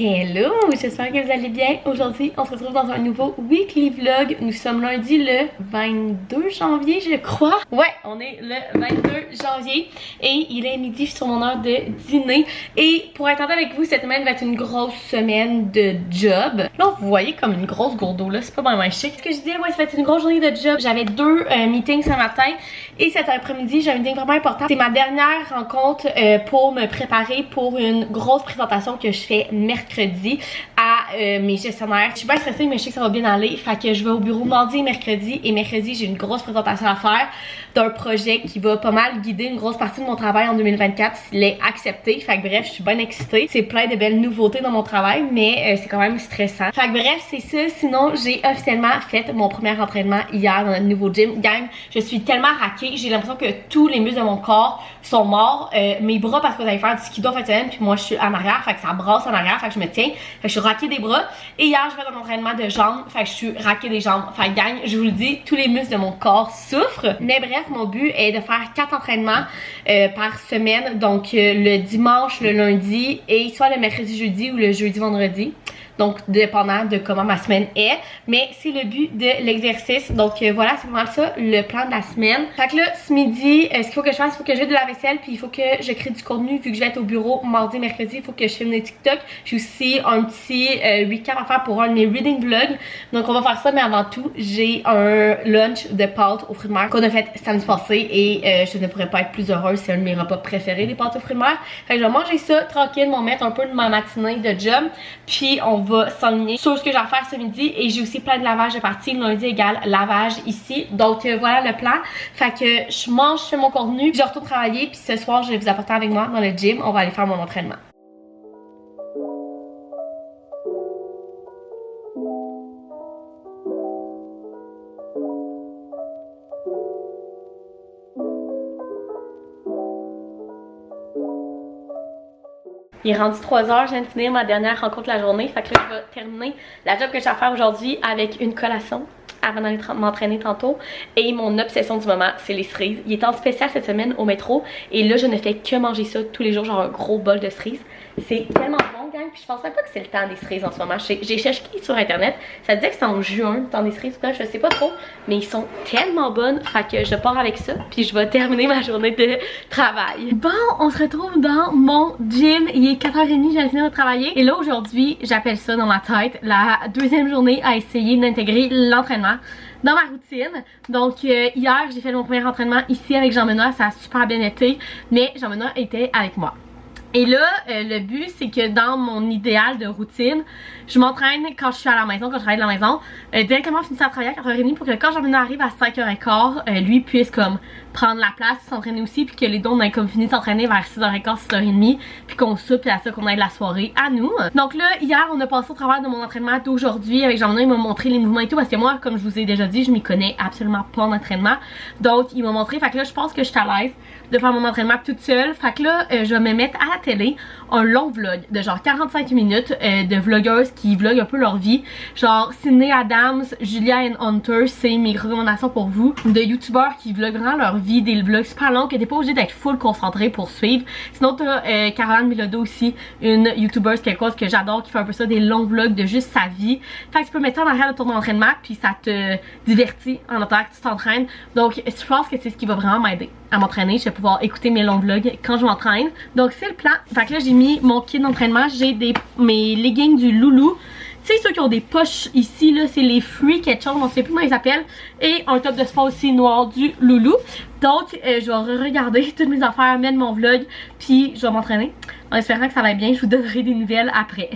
Hello, j'espère que vous allez bien. Aujourd'hui, on se retrouve dans un nouveau weekly vlog. Nous sommes lundi le 22 janvier, je crois. Ouais, on est le 22 janvier et il est midi, je suis sur mon heure de dîner. Et pour être honnête avec vous, cette semaine va être une grosse semaine de job. Là, vous voyez comme une grosse gourdeau, là, c'est pas vraiment chic. Ce que je disais, ouais, ça va être une grosse journée de job. J'avais deux meetings ce matin et cet après-midi, j'ai un meeting vraiment important. C'est ma dernière rencontre pour me préparer pour une grosse présentation que je fais mercredi à mes gestionnaires. Je suis pas stressée, mais je sais que ça va bien aller. Fait que je vais au bureau mardi et mercredi. Et mercredi, j'ai une grosse présentation à faire d'un projet qui va pas mal guider une grosse partie de mon travail en 2024 s'il est accepté. Fait que bref, je suis bien excitée. C'est plein de belles nouveautés dans mon travail, mais c'est quand même stressant. Fait que bref, c'est ça. Sinon, j'ai officiellement fait mon premier entraînement hier dans notre nouveau gym. Gang, je suis tellement raquée. J'ai l'impression que tous les muscles de mon corps sont morts. Mes bras, parce que vous allez faire du skido en fin de semaine, puis moi je suis en arrière, fait que ça brasse en arrière, fait que je me tiens. Fait que je suis raquée des bras. Et hier, je fais un entraînement de jambes, fait que je suis raquée des jambes. Fait que gang, je vous le dis, tous les muscles de mon corps souffrent. Mais bref, mon but est de faire 4 entraînements par semaine. Donc le dimanche, le lundi et soit le mercredi, jeudi ou le jeudi, vendredi. Donc dépendant de comment ma semaine est. Mais c'est le but de l'exercice. Donc voilà, c'est vraiment ça le plan de la semaine. Fait que là, ce midi, ce qu'il faut que je fasse, il faut que je jette de la vaisselle. Puis il faut que je crée du contenu. Vu que je vais être au bureau mardi, mercredi, il faut que je filme des TikTok. J'ai aussi un petit recap à faire pour un de mes reading vlogs. Donc on va faire ça, mais avant tout, j'ai un lunch de pâtes aux fruits de mer qu'on a fait samedi passé. Et je ne pourrais pas être plus heureuse. C'est un de mes repas préférés, les pâtes aux fruits de mer. Fait que je vais manger ça tranquille, m'en mettre un peu de ma matinée de job. Puis on va s'enligner sur ce que j'ai à faire ce midi. Et j'ai aussi plein de lavage de parties. Lundi égale lavage ici. Donc voilà le plan. Fait que je mange, je fais mon contenu, je retourne travailler. Puis ce soir, je vais vous apporter avec moi dans le gym. On va aller faire mon entraînement. Il est rendu 3h, je viens de finir ma dernière rencontre de la journée. Fait que là, je vais terminer la job que j'ai à faire aujourd'hui avec une collation avant d'aller m'entraîner tantôt. Et mon obsession du moment, c'est les cerises. Il est en spécial cette semaine au métro. Et là, je ne fais que manger ça tous les jours, genre un gros bol de cerises. C'est tellement bon, gang. Puis je pense même pas que c'est le temps des cerises en ce moment. J'ai cherché sur internet. Ça disait que c'est en juin, le temps des cerises. Bref, je sais pas trop. Mais ils sont tellement bonnes. Fait que je pars avec ça. Puis je vais terminer ma journée de travail. Bon, on se retrouve dans mon gym. Il est 4h30, je viens de finir de travailler. Et là, aujourd'hui, j'appelle ça dans ma tête la deuxième journée à essayer d'intégrer l'entraînement dans ma routine. Donc hier, j'ai fait mon premier entraînement ici avec Jean-Benoît. Ça a super bien été. Mais Jean-Benoît était avec moi. Et là, le but, c'est que dans mon idéal de routine, je m'entraîne quand je suis à la maison, quand je travaille de la maison, directement finir à travailler à 4h30 pour que quand Jean-Benoît arrive à 5h15, lui puisse comme prendre la place, s'entraîner aussi, puis que les deux, on ait comme fini de s'entraîner vers 6h15, 6h30, puis qu'on soupe, puis à ça qu'on ait de la soirée à nous. Donc là, hier, on a passé au travers de mon entraînement d'aujourd'hui avec Jean-Benoît, il m'a montré les mouvements et tout, parce que moi, comme je vous ai déjà dit, je m'y connais absolument pas en entraînement. Donc, il m'a montré, fait que là, je pense que je suis à l'aise de faire mon entraînement toute seule. Fait que là, je vais me mettre à la télé un long vlog de genre 45 minutes de vlogueuses qui vloguent un peu leur vie. Genre Sydney Adams, Julia and Hunter, c'est mes recommandations pour vous. De youtubeurs qui vloguent vraiment leur vie, des vlogs super longs que t'es pas obligé d'être full concentré pour suivre. Sinon t'as Caroline Bilodeau aussi, une youtubeuse québécoise que j'adore qui fait un peu ça, des longs vlogs de juste sa vie. Fait que tu peux mettre ça en arrière de ton entraînement puis ça te divertit en attendant que tu t'entraînes. Donc je pense que c'est ce qui va vraiment m'aider à m'entraîner. Je vais pouvoir écouter mes longs vlogs quand je m'entraîne. Donc c'est le plan. Fait que là j'ai mis mon kit d'entraînement. J'ai mes leggings du Loulou. Tu sais ceux qui ont des poches ici là, c'est les Free quelque chose, on ne sait plus comment ils s'appellent. Et un top de sport aussi noir du Loulou. Donc je vais regarder toutes mes affaires, mettre mon vlog, puis je vais m'entraîner. En espérant que ça va bien, je vous donnerai des nouvelles après.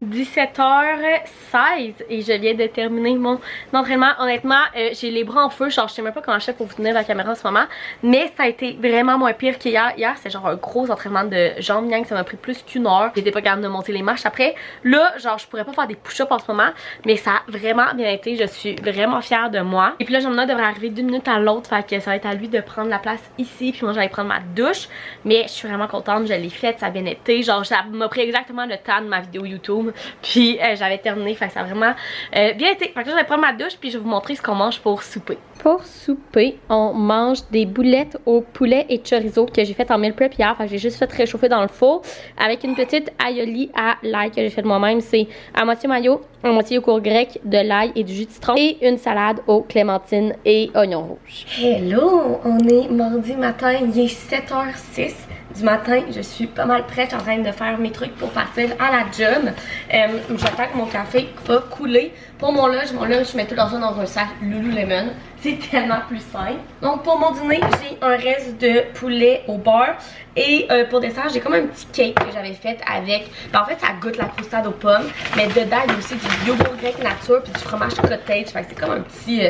17h16 et je viens de terminer mon entraînement. Honnêtement, j'ai les bras en feu, genre je sais même pas comment je fais pour vous tenir la caméra en ce moment, mais ça a été vraiment moins pire qu'hier. Hier c'était genre un gros entraînement de jambes, ça m'a pris plus qu'une heure. J'étais pas capable de monter les marches après. Là, genre je pourrais pas faire des push-ups en ce moment, mais ça a vraiment bien été. Je suis vraiment fière de moi. Et puis là, Jean-Benoît devrait arriver d'une minute à l'autre, fait que ça va être à lui de prendre la place ici, puis moi j'allais prendre ma douche. Mais je suis vraiment contente, je l'ai faite, ça a bien été. Genre ça m'a pris exactement le temps de ma vidéo YouTube Puis j'avais terminé, fait que ça a vraiment bien été. Fait que là, je vais prendre ma douche puis je vais vous montrer ce qu'on mange pour souper. Pour souper, on mange des boulettes au poulet et chorizo que j'ai fait en meal prep hier. Fait que j'ai juste fait réchauffer dans le four avec une petite aioli à l'ail que j'ai fait moi-même. C'est à moitié mayo, à moitié yogourt grec, de l'ail et du jus de citron et une salade aux clémentines et oignons rouges. Hello! On est mardi matin, il est 7h06 du matin. Je suis pas mal prête, je suis en train de faire mes trucs pour partir à la job. J'attends que mon café va couler. Pour mon lunch, je mets tout ça dans un sac Lululemon. C'est tellement plus simple. Donc pour mon dîner, j'ai un reste de poulet au beurre. Et pour dessert, j'ai comme un petit cake que j'avais fait avec... Ben, en fait, ça goûte la croustade aux pommes. Mais dedans, il y a aussi du yogourt grec nature puis du fromage cottage. Fait que c'est comme un petit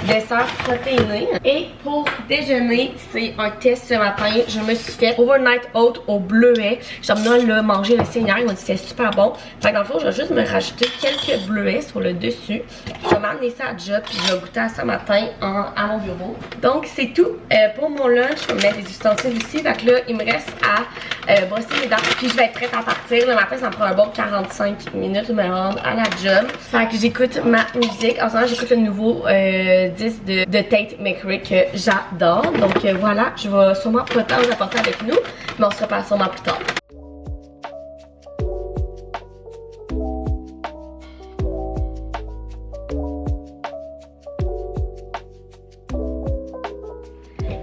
dessert protéiné. Et pour déjeuner, c'est un test ce matin. Je me suis fait overnight oat au bleuet. J'aimerais le manger le Seigneur. Il m'a dit que c'était super bon. Fait que dans le fond, je vais juste me rajouter quelques bleuets sur le dessus. Je vais m'amener ça à job puis je vais goûter à ça matin à mon bureau. Donc c'est tout pour mon lunch. Je vais mettre des ustensiles ici. Fait que là, il me reste à brosser mes dents. Puis je vais être prête à partir. Le matin, ça me prend un bon 45 minutes de me rendre à la job. Fait que j'écoute ma musique. En ce moment, j'écoute le nouveau disque de Tate McRae que j'adore. Donc voilà, je vais sûrement pas tant vous apporter avec nous. Mais on se reparle sûrement plus tard.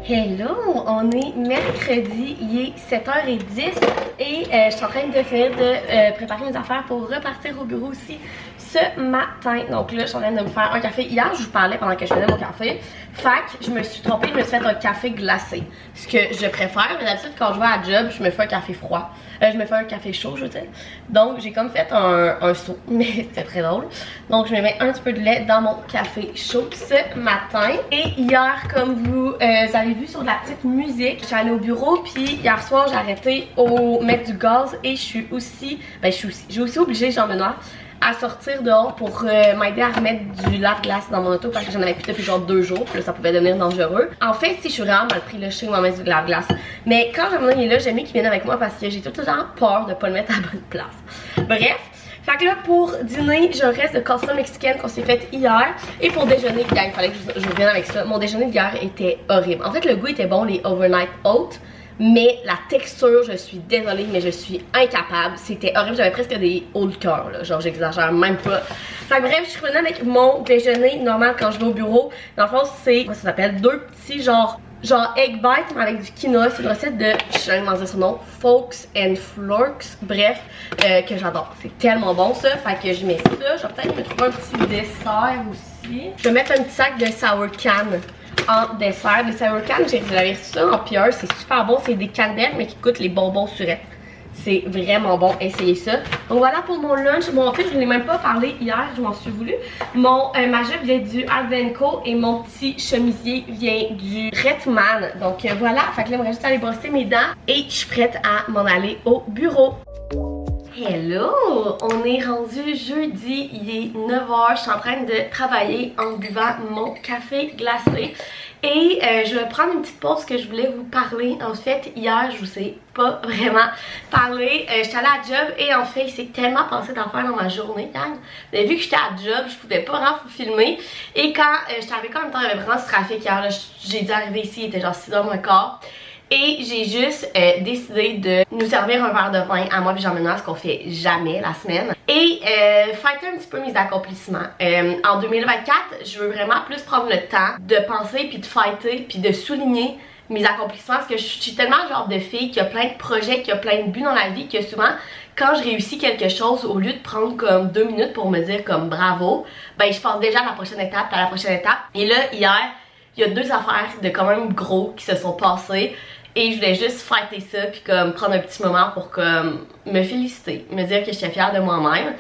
Hello! On est mercredi, il est 7h10 et je suis en train de finir de préparer mes affaires pour repartir au bureau aussi ce matin. Donc là, je suis en train de me faire un café. Hier, je vous parlais pendant que je faisais mon café. Fac, je me suis trompée, je me suis fait un café glacé. Ce que je préfère, mais d'habitude, quand je vais à la job, je me fais un café froid. Je me fais un café chaud, je veux dire. Donc, j'ai comme fait un saut, mais c'était très drôle. Donc, je me mets un petit peu de lait dans mon café chaud ce matin. Et hier, comme vous avez vu sur de la petite musique, je suis allée au bureau, puis hier soir, j'ai arrêté au mettre du gaz et je suis aussi, j'ai aussi obligé Jean-Benoît à sortir dehors pour m'aider à remettre du lave-glace dans mon auto parce que j'en avais plus depuis genre 2 jours, puis là ça pouvait devenir dangereux. En fait, si je suis vraiment mal pris là, je sais comment mettre du lave-glace. Mais quand Jean-Benoît est là, j'aime mieux qu'il vienne avec moi parce que j'ai tout le temps peur de pas le mettre à la bonne place. Bref. Fait que là, pour dîner, j'ai un reste de casserole mexicaine qu'on s'est fait hier. Et pour déjeuner, il fallait que je revienne avec ça. Mon déjeuner d'hier était horrible. En fait, le goût était bon, les overnight oats. Mais la texture, je suis désolée, mais je suis incapable. C'était horrible, j'avais presque des hauts de cœur, là. Genre, j'exagère même pas. Fait que bref, je suis revenue avec mon déjeuner normal quand je vais au bureau. Dans le fond, c'est, comment ça s'appelle, 2 petits genre egg bites avec du quinoa. C'est une recette de, je sais pas comment dire son nom, Folks and Florks. Bref, que j'adore. C'est tellement bon ça. Fait que je mets ça. Je vais peut-être me trouver un petit dessert aussi. Je vais mettre un petit sac de sour can en dessert. Les sour can, j'avais reçu ça en PR. C'est super bon. C'est des candelles mais qui coûtent les bonbons surettes. C'est vraiment bon, essayez ça. Donc voilà pour mon lunch. Bon, en fait, je ne l'ai même pas parlé hier, je m'en suis voulu. Ma jupe vient du Alvenco et mon petit chemisier vient du Redman. Donc voilà, fait que là, moi, juste aller brosser mes dents et je suis prête à m'en aller au bureau. Hello! On est rendu jeudi, il est 9h, je suis en train de travailler en buvant mon café glacé. Et je vais prendre une petite pause que je voulais vous parler. En fait, hier, je vous ai pas vraiment parlé. J'étais allée à la job et en fait, il s'est tellement passé d'affaires dans ma journée, gang. Vous avez vu que j'étais à la job, je pouvais pas vraiment vous filmer. Et quand j'étais arrivée en même temps, il y avait vraiment ce trafic hier. J'ai dû arriver ici, il était genre 6h15. Et j'ai juste décidé de nous servir un verre de vin à moi et Jean-Benoît, ce qu'on fait jamais la semaine. Et fêter un petit peu mes accomplissements. En 2024, je veux vraiment plus prendre le temps de penser puis de fêter puis de souligner mes accomplissements parce que je suis tellement le genre de fille qui a plein de projets, qui a plein de buts dans la vie que souvent quand je réussis quelque chose, au lieu de prendre comme 2 minutes pour me dire comme bravo, ben je pense déjà à la prochaine étape, à la prochaine étape. Et là, hier, il y a 2 affaires de quand même gros qui se sont passées. Et je voulais juste fêter ça puis comme prendre un petit moment pour comme me féliciter, me dire que j'étais fière de moi-même.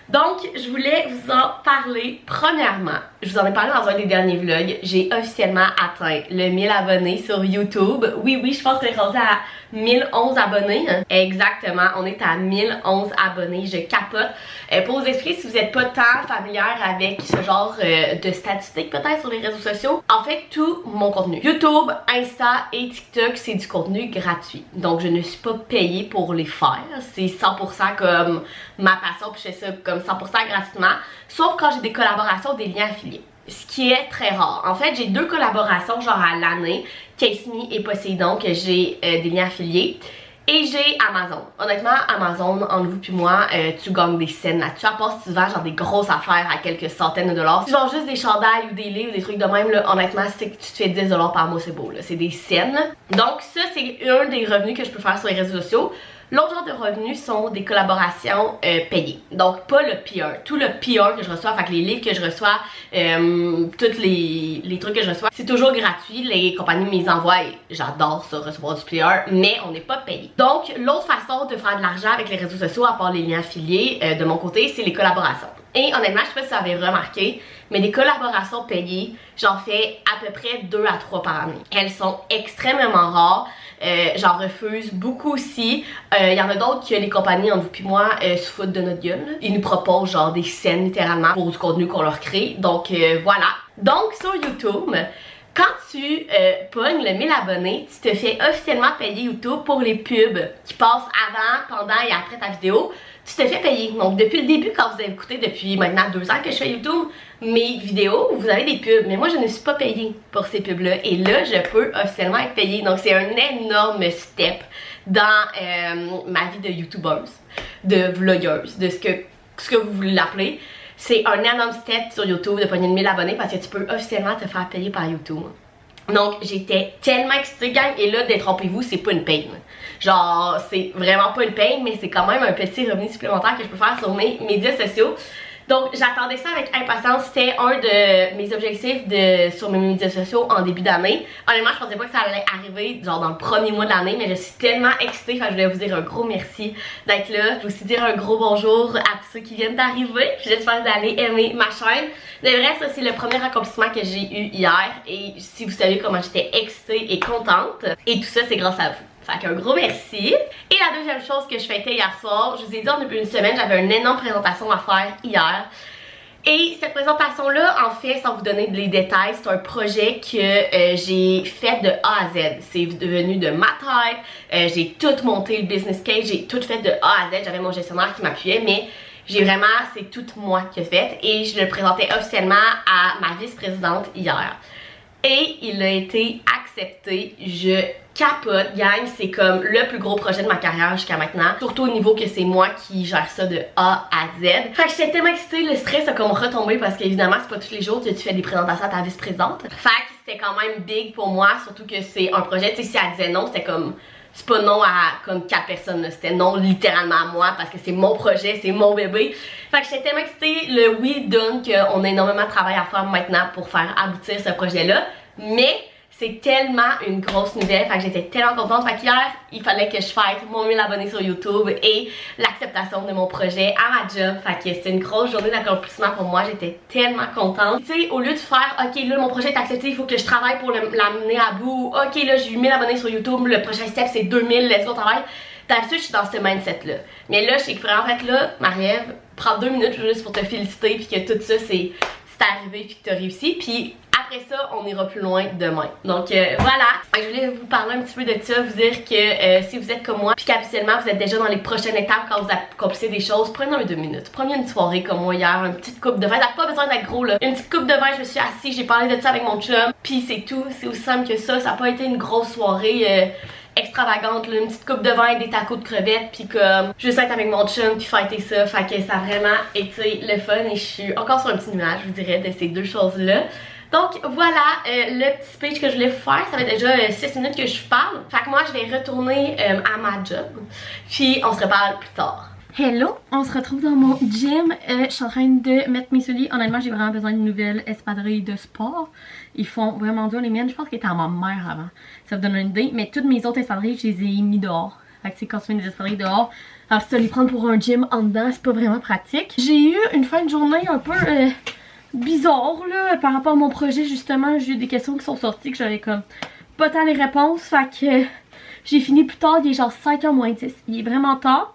Donc, je voulais vous en parler. Premièrement, je vous en ai parlé dans un des derniers vlogs, j'ai officiellement atteint le 1000 abonnés sur YouTube. Oui, je pense qu'on est rendu à 1011 abonnés. Exactement, on est à 1011 abonnés, je capote. Pour vous expliquer, si vous n'êtes pas tant familière avec ce genre de statistiques peut-être sur les réseaux sociaux, en fait, tout mon contenu, YouTube, Insta et TikTok, c'est du contenu gratuit. Donc, je ne suis pas payée pour les faire. C'est 100% comme ma passion puis je fais ça comme 100% gratuitement, sauf quand j'ai des collaborations, des liens affiliés. Ce qui est très rare. En fait, j'ai 2 collaborations genre à l'année, Case Me et Poséidon, que j'ai des liens affiliés. Et j'ai Amazon. Honnêtement, Amazon, entre vous puis moi, tu gagnes des scènes là-dessus. À part si tu vends genre des grosses affaires à quelques centaines de dollars. Si tu vends juste des chandails ou des livres, des trucs de même, là, honnêtement, c'est que tu te fais 10 dollars par mois, c'est beau, là. C'est des scènes. Donc ça, c'est un des revenus que je peux faire sur les réseaux sociaux. L'autre genre de revenus sont des collaborations payées. Donc pas le PR. Tout le PR que je reçois, fait que les livres que je reçois, tous les trucs que je reçois, c'est toujours gratuit. Les compagnies me les envoient et j'adore ça, recevoir du PR, mais on n'est pas payé. Donc l'autre façon de faire de l'argent avec les réseaux sociaux, à part les liens affiliés, de mon côté, c'est les collaborations. Et honnêtement, je sais pas si vous avez remarqué, mais des collaborations payées, j'en fais à peu près 2 à 3 par année. Elles sont extrêmement rares. J'en refuse beaucoup aussi. Il y en a d'autres que les compagnies, entre vous puis moi, se foutent de notre gueule. Ils nous proposent genre des scènes littéralement pour du contenu qu'on leur crée. Donc voilà. Donc sur YouTube, quand tu pognes le 1000 abonnés, tu te fais officiellement payer YouTube pour les pubs qui passent avant, pendant et après ta vidéo. Tu te fais payer. Donc depuis le début, quand vous avez écouté depuis maintenant 2 ans que je fais YouTube, mes vidéos, vous avez des pubs. Mais moi, je ne suis pas payée pour ces pubs-là. Et là, je peux officiellement être payée. Donc c'est un énorme step dans ma vie de YouTubeuse, de vlogueuse, de ce que vous voulez l'appeler. C'est un énorme step sur YouTube de pogner 1000 abonnés parce que tu peux officiellement te faire payer par YouTube. Donc j'étais tellement excitée, gang, et là, détrompez-vous, c'est pas une paye. Genre, c'est vraiment pas une paye, mais c'est quand même un petit revenu supplémentaire que je peux faire sur mes médias sociaux. Donc j'attendais ça avec impatience, c'était un de mes objectifs sur mes médias sociaux en début d'année. Honnêtement, je pensais pas que ça allait arriver genre dans le premier mois de l'année, mais je suis tellement excitée, je voulais vous dire un gros merci d'être là. Je vais aussi dire un gros bonjour à tous ceux qui viennent d'arriver, j'espère que vous allez aimer ma chaîne. De vrai, ça c'est le premier accomplissement que j'ai eu hier et si vous savez comment j'étais excitée et contente, et tout ça c'est grâce à vous. Fait qu'un gros merci. Et la deuxième chose que je fêtais hier soir, je vous ai dit depuis une semaine, j'avais une énorme présentation à faire hier. Et cette présentation-là, en fait, sans vous donner les détails, c'est un projet que j'ai fait de A à Z. C'est devenu de ma tête, j'ai tout monté le business case, j'ai tout fait de A à Z. J'avais mon gestionnaire qui m'appuyait, mais c'est tout moi qui ai fait. Et je le présentais officiellement à ma vice-présidente hier. Et il a été accepté. Je capote, gang. C'est comme le plus gros projet de ma carrière jusqu'à maintenant. Surtout au niveau que c'est moi qui gère ça de A à Z. Fait que j'étais tellement excitée, le stress a comme retombé parce qu'évidemment, c'est pas tous les jours que tu fais des présentations à ta vice-présidente. Fait que c'était quand même big pour moi, surtout que c'est un projet. Tu sais, si elle disait non, c'était comme. C'est pas non à comme 4 personnes, c'était non littéralement à moi parce que c'est mon projet, c'est mon bébé. Fait que j'étais tellement excitée, le oui donne qu'on a énormément de travail à faire maintenant pour faire aboutir ce projet-là. Mais c'est tellement une grosse nouvelle, fait que j'étais tellement contente. Fait qu'hier, il fallait que je fête mon 1000 abonnés sur YouTube et l'acceptation de mon projet à ma job. Fait que c'était une grosse journée d'accomplissement pour moi, j'étais tellement contente. Tu sais, au lieu de faire, ok là mon projet est accepté, il faut que je travaille pour l'amener à bout. Ok là j'ai eu 1000 abonnés sur YouTube, le prochain step c'est 2000, let's go travail. D'habitude je suis dans ce mindset là. Mais là je sais que vraiment en fait là, Marie-Ève, prends 2 minutes juste pour te féliciter puis que tout ça c'est arrivé puis que t'as réussi. Puis après ça, on ira plus loin demain. Donc voilà, je voulais vous parler un petit peu de ça, vous dire que si vous êtes comme moi, puis qu'habituellement vous êtes déjà dans les prochaines étapes quand vous accomplissez des choses, prenez 2 minutes. Prenez une soirée comme moi hier, une petite coupe de vin, ça n'a pas besoin d'être gros là. Une petite coupe de vin, je me suis assise, j'ai parlé de ça avec mon chum, puis c'est tout, c'est aussi simple que ça. Ça n'a pas été une grosse soirée extravagante, là, une petite coupe de vin, des tacos de crevettes, puis comme juste être avec mon chum puis fêter ça. Fait que ça a vraiment été le fun et je suis encore sur un petit nuage, je vous dirais, de ces 2 choses-là. Donc voilà le petit speech que je voulais vous faire. Ça fait déjà 6 minutes que je parle. Fait que moi je vais retourner à ma job. Puis on se reparle plus tard. Hello, on se retrouve dans mon gym. Je suis en train de mettre mes souliers. Honnêtement, j'ai vraiment besoin d'une nouvelle espadrille de sport. Ils font vraiment dur les miennes. Je pense qu'elles étaient à ma mère avant. Ça vous donne une idée. Mais toutes mes autres espadrilles, je les ai mis dehors. Fait que c'est quand tu mets des espadrilles dehors. Alors si tu vas les prendre pour un gym en dedans, c'est pas vraiment pratique. J'ai eu une fin de journée un peu bizarre là par rapport à mon projet justement. J'ai eu des questions qui sont sorties que j'avais comme pas tant les réponses. Fait que j'ai fini plus tard. Il est genre 5h moins 10. Il est vraiment tard.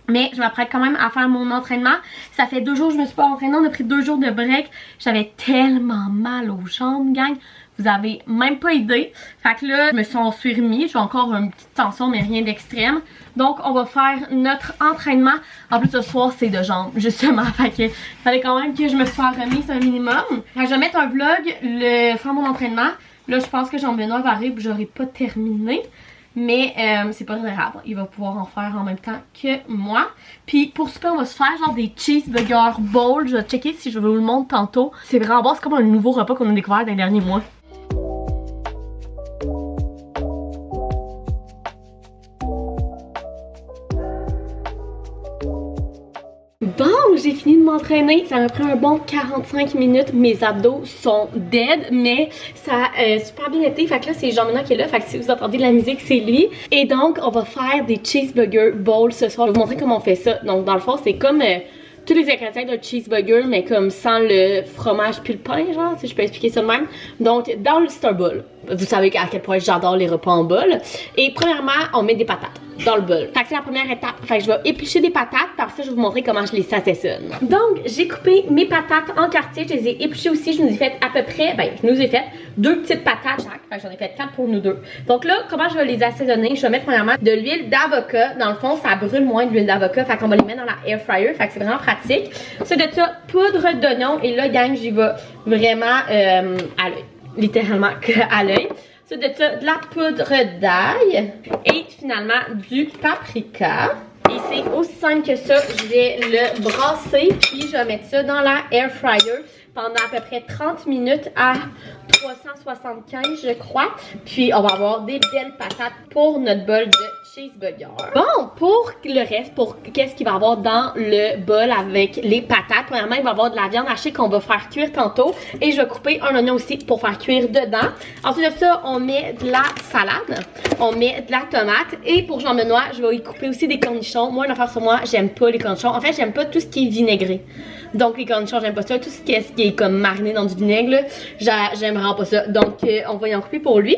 Mais je m'apprête quand même à faire mon entraînement. Ça fait 2 jours que je me suis pas entraînée. On a pris 2 jours de break. J'avais tellement mal aux jambes, gang. Vous avez même pas idée. Fait que là, je me suis remis. J'ai encore une petite tension, mais rien d'extrême. Donc, on va faire notre entraînement. En plus, ce soir, c'est de jambes, justement. Fait que fallait quand même que je me sois remise un minimum. Fait que je vais mettre un vlog, faire mon entraînement. Là, je pense que Jean-Benoît va arriver et j'aurai pas terminé. Mais c'est pas très grave, il va pouvoir en faire en même temps que moi. Puis pour souper, on va se faire genre des cheeseburger bowls. Je vais checker si je vous le montre tantôt. C'est vraiment bon, c'est comme un nouveau repas qu'on a découvert dans les derniers mois. Bon, j'ai fini de m'entraîner. Ça m'a pris un bon 45 minutes. Mes abdos sont dead, mais ça a super bien été. Fait que là, c'est Jean-Benoît qui est là. Fait que si vous entendez de la musique, c'est lui. Et donc, on va faire des cheeseburger bowls ce soir. Je vais vous montrer comment on fait ça. Donc, dans le fond, c'est comme tous les ingrédients d'un cheeseburger, mais comme sans le fromage puis le pain, genre, si je peux expliquer ça de même. Donc, dans le Star Bowl, vous savez à quel point j'adore les repas en bol. Et premièrement, on met des patates dans le bol. Fait que c'est la première étape. Fait que je vais éplucher des patates, par ça je vais vous montrer comment je les assaisonne. Donc j'ai coupé mes patates en quartier, je les ai épluchées aussi, je nous ai fait à peu près, je nous ai fait 2 petites patates chaque. Fait que j'en ai fait 4 pour nous 2. Donc là, comment je vais les assaisonner? Je vais mettre premièrement de l'huile d'avocat. Dans le fond, ça brûle moins de l'huile d'avocat, fait qu'on va les mettre dans la air fryer, fait que c'est vraiment pratique. C'est de ça, poudre d'oignon, et là gang, j'y vais vraiment à l'œil. Littéralement à l'œil. C'est de la poudre d'ail et finalement du paprika. Et c'est aussi simple que ça. Je vais le brasser puis je vais mettre ça dans la air fryer pendant à peu près 30 minutes à 375 je crois. Puis on va avoir des belles patates pour notre bol de cheeseburger. Bon, pour le reste, pour qu'est-ce qu'il va y avoir dans le bol avec les patates, premièrement il va y avoir de la viande hachée qu'on va faire cuire tantôt. Et je vais couper un oignon aussi pour faire cuire dedans. Ensuite de ça, on met de la salade, on met de la tomate. Et pour Jean-Benoît, je vais y couper aussi des cornichons. Moi, une affaire sur moi, j'aime pas les cornichons. En fait, j'aime pas tout ce qui est vinaigré. Donc les cornichons, j'aime pas ça. Tout ce qui est comme mariné dans du vinaigre, j'aime vraiment pas ça. Donc on va y en couper pour lui.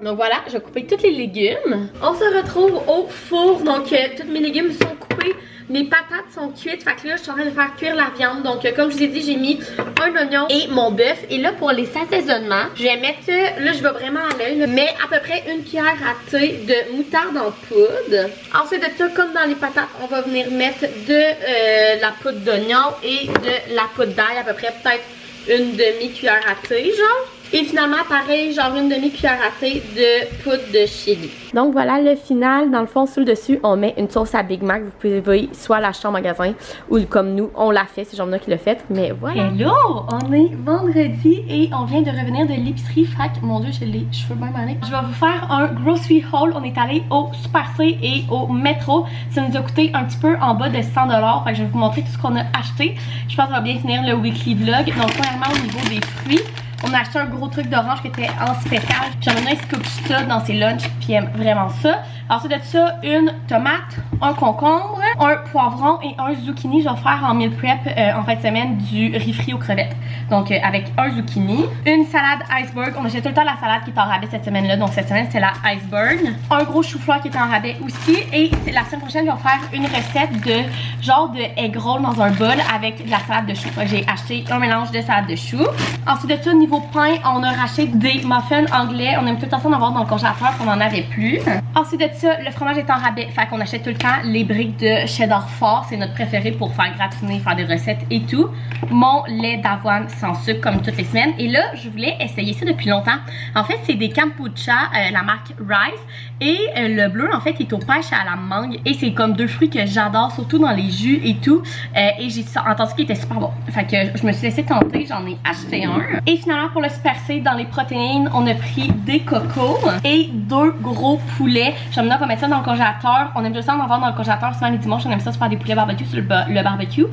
Donc voilà, je vais couper tous les légumes. On se retrouve au four. Donc tous mes légumes sont coupés. Mes patates sont cuites. Fait que là, je suis en train de faire cuire la viande. Donc comme je vous ai dit, j'ai mis un oignon et mon bœuf. Et là, pour les assaisonnements, je vais mettre, là je vais vraiment à l'œil, mais à peu près une cuillère à thé de moutarde en poudre. Ensuite de ça, comme dans les patates, on va venir mettre de la poudre d'oignon et de la poudre d'ail. À peu près peut-être une demi-cuillère à thé, genre. Et finalement, pareil, genre une demi-cuillère à thé de poudre de chili. Donc voilà le final. Dans le fond, sur le dessus, on met une sauce à Big Mac. Vous pouvez soit l'acheter en magasin ou comme nous, on l'a fait. C'est Jean-Benoît qui l'a fait. Mais voilà. Hello! On est vendredi et on vient de revenir de l'épicerie. Fait que, mon Dieu, j'ai les cheveux bien malés. Je vais vous faire un grocery haul. On est allé au Super C et au métro. Ça nous a coûté un petit peu en bas de 100 $. Fait que je vais vous montrer tout ce qu'on a acheté. Je pense qu'on va bien finir le weekly vlog. Donc, premièrement, au niveau des fruits, on a acheté un gros truc d'orange qui était en spécial. Jean-Benoît il se coupe ça dans ses lunchs puis il aime vraiment ça. Ensuite de ça, une tomate, un concombre, un poivron et un zucchini. Je vais faire en meal prep en fin de semaine du riz frit aux crevettes. Donc avec un zucchini. Une salade iceberg. On achète tout le temps la salade qui est en rabais cette semaine-là. Donc cette semaine, c'est la iceberg. Un gros chou-fleur qui est en rabais aussi. Et la semaine prochaine, je vais faire une recette de genre de egg roll dans un bol avec de la salade de chou. J'ai acheté un mélange de salade de chou. Ensuite de ça, niveau pain, on a racheté des muffins anglais. On aime tout le temps ça d'en avoir dans le congélateur, qu'on n'en avait plus. Ensuite de ça, le fromage est en rabais. Fait qu'on achète tout le temps les briques de cheddar fort. C'est notre préféré pour faire gratiner, faire des recettes et tout. Mon lait d'avoine sans sucre comme toutes les semaines. Et là, je voulais essayer ça depuis longtemps. En fait, c'est des kombucha, la marque Rice. Et le bleu, en fait, est au pêche à la mangue. Et c'est comme 2 fruits que j'adore, surtout dans les jus et tout. Et j'ai entendu qu'il était super bon. Fait que je me suis laissée tenter. J'en ai acheté un. Et finalement, pour le Super C, dans les protéines, on a pris des cocos et 2 gros poulets. J'aime bien mettre ça dans le congélateur. On aime tout ça en avoir dans le congélateur souvent les dimanches. On aime ça se faire des poulets barbecue sur le barbecue.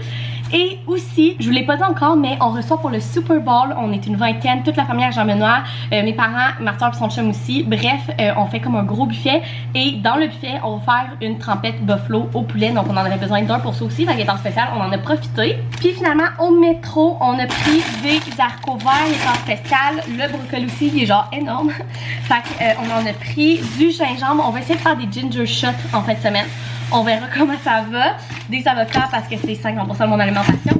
Et aussi, je vous l'ai pas dit encore, mais on reçoit pour le Super Bowl. On est une vingtaine, toute la famille à Jean-Benoît, mes parents, ma soeur et son chum aussi. Bref, on fait comme un gros buffet. Et dans le buffet, on va faire une trempette buffalo au poulet. Donc on en avait besoin d'un pour ça aussi. Fait qu'il est en spécial, on en a profité. Puis finalement, au métro, on a pris des haricots verts, il est en spécial. Le brocoli aussi, il est genre énorme. Fait qu'on en a pris du gingembre. On va essayer de faire des ginger shots en fin de semaine. On verra comment ça va. Des avocats parce que c'est 50% de mon alimentation.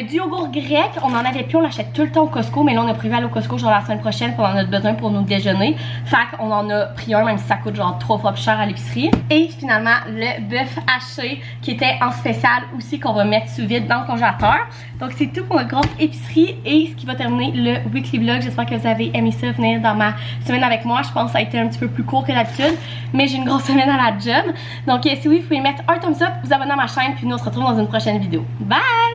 Du yogourt grec, on en avait plus, on l'achète tout le temps au Costco, mais là on a prévu aller au Costco genre la semaine prochaine pour en a besoin pour nos déjeuners. Fait qu'on en a pris un, même si ça coûte genre 3 fois plus cher à l'épicerie. Et finalement, le bœuf haché qui était en spécial aussi qu'on va mettre sous vide dans le congélateur. Donc c'est tout pour notre grosse épicerie et ce qui va terminer le weekly vlog. J'espère que vous avez aimé ça, venir dans ma semaine avec moi. Je pense que ça a été un petit peu plus court que d'habitude, mais j'ai une grosse semaine à la job. Donc si oui, vous pouvez mettre un thumbs up, vous abonner à ma chaîne, puis nous on se retrouve dans une prochaine vidéo. Bye!